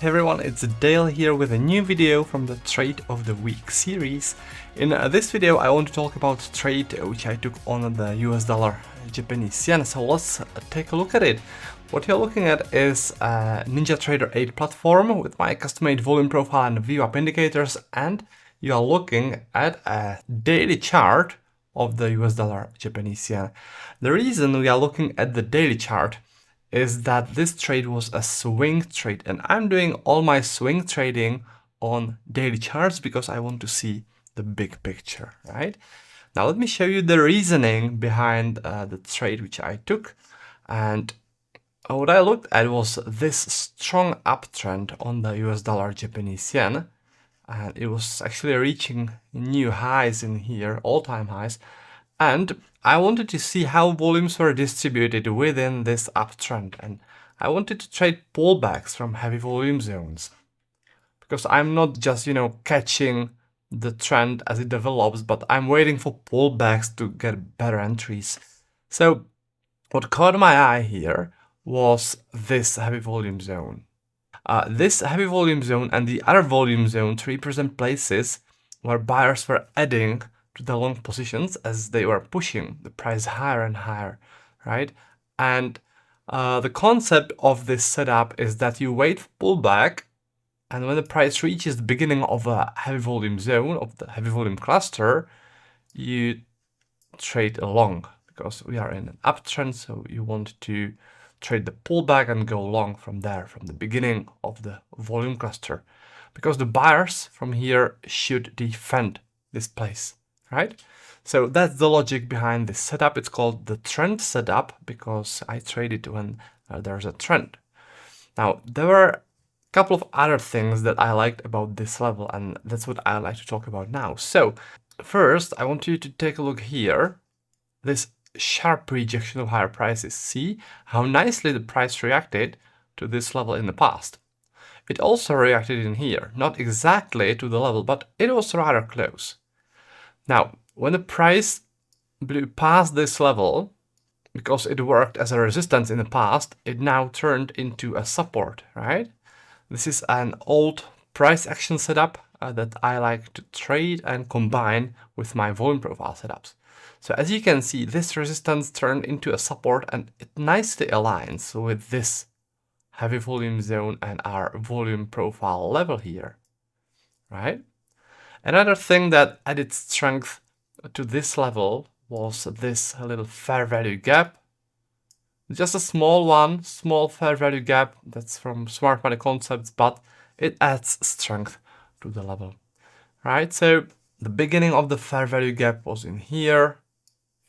Hey everyone, it's Dale here with a new video from the Trade of the Week series. In this video I want to talk about a trade which I took on the US dollar Japanese yen, so let's take a look at it. What you're looking at is a NinjaTrader 8 platform with my custom-made volume profile and VWAP indicators, and you are looking at a daily chart of the US dollar Japanese yen. The reason we are looking at the daily chart is that this trade was a swing trade, and I'm doing all my swing trading on daily charts because I want to see the big picture, right? Now let me show you the reasoning behind the trade which I took. And what I looked at was this strong uptrend on the US dollar Japanese yen, and it was actually reaching new highs in here, all-time highs. And I wanted to see how volumes were distributed within this uptrend, and I wanted to trade pullbacks from heavy volume zones, because I'm not just, catching the trend as it develops, but I'm waiting for pullbacks to get better entries. So what caught my eye here was this heavy volume zone. This heavy volume zone and the other volume zone represent places where buyers were adding to the long positions as they were pushing the price higher and higher, right? And the concept of this setup is that you wait for pullback, and when the price reaches the beginning of a heavy volume zone, of the heavy volume cluster, you trade along, because we are in an uptrend, so you want to trade the pullback and go long from there, from the beginning of the volume cluster, because the buyers from here should defend this place, right? So that's the logic behind this setup. It's called the trend setup because I trade it when there's a trend. Now, there were a couple of other things that I liked about this level, and that's what I like to talk about now. So first, I want you to take a look here. This sharp rejection of higher prices. See how nicely the price reacted to this level in the past. It also reacted in here, not exactly to the level, but it was rather close. Now, when the price blew past this level, because it worked as a resistance in the past, it now turned into a support, right? This is an old price action setup that I like to trade and combine with my volume profile setups. So as you can see, this resistance turned into a support, and it nicely aligns with this heavy volume zone and our volume profile level here, right? Another thing that added strength to this level was this little fair value gap. Just a small one, small fair value gap. That's from Smart Money Concepts, but it adds strength to the level, right? So the beginning of the fair value gap was in here,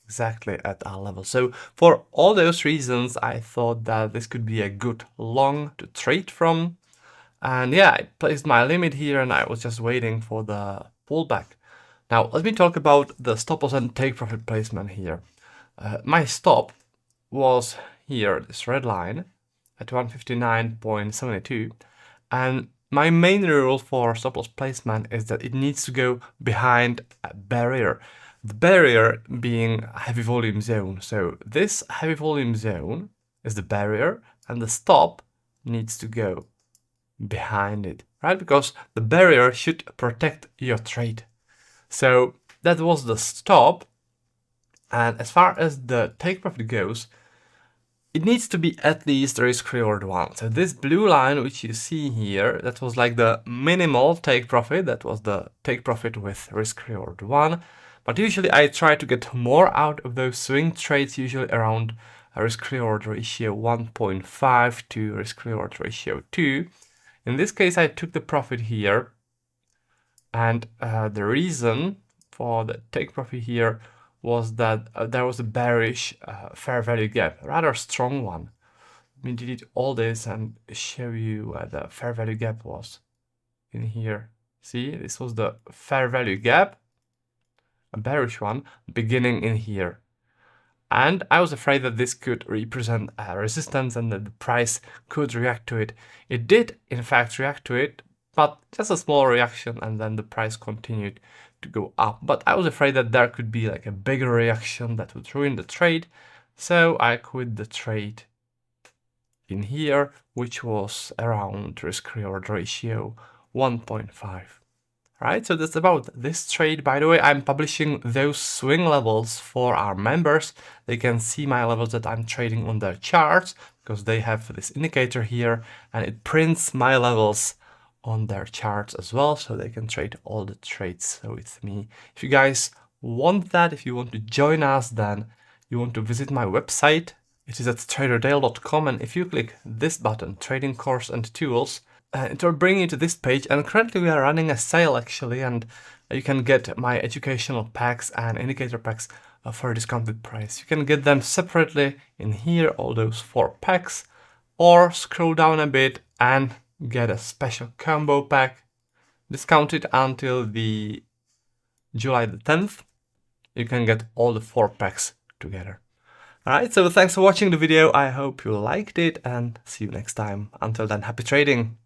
exactly at our level. So for all those reasons, I thought that this could be a good long to trade from. And yeah, I placed my limit here and I was just waiting for the pullback. Now, let me talk about the stop loss and take profit placement here. My stop was here, this red line at 159.72. And my main rule for stop loss placement is that it needs to go behind a barrier. The barrier being a heavy volume zone. So this heavy volume zone is the barrier, and the stop needs to go behind it, right? Because the barrier should protect your trade. So that was the stop. And as far as the take profit goes, it needs to be at least risk reward 1. So this blue line, which you see here, that was like the minimal take profit. That was the take profit with risk reward 1. But usually I try to get more out of those swing trades, usually around a risk reward ratio 1.5 to risk reward ratio 2. In this case, I took the profit here. And the reason for the take profit here was that there was a bearish fair value gap, a rather strong one. Let me delete all this and show you where the fair value gap was in here. See, this was the fair value gap, a bearish one, beginning in here. And I was afraid that this could represent a resistance and that the price could react to it. It did, in fact, react to it, but just a small reaction, and then the price continued to go up. But I was afraid that there could be like a bigger reaction that would ruin the trade, so I quit the trade in here, which was around risk reward ratio 1.5. Right, so that's about this trade. By the way, I'm publishing those swing levels for our members. They can see my levels that I'm trading on their charts because they have this indicator here and it prints my levels on their charts as well, so they can trade all the trades with me. If you guys want that, if you want to join us, then you want to visit my website. It is at traderdale.com, and if you click this button, Trading Course and Tools, it will bring you to this page. And currently we are running a sale actually, and you can get my educational packs and indicator packs for a discounted price. You can get them separately in here, all those 4 packs, or scroll down a bit and get a special combo pack discounted until the July the 10th. You can get all the 4 packs together. Alright, so thanks for watching the video. I hope you liked it and see you next time. Until then, happy trading!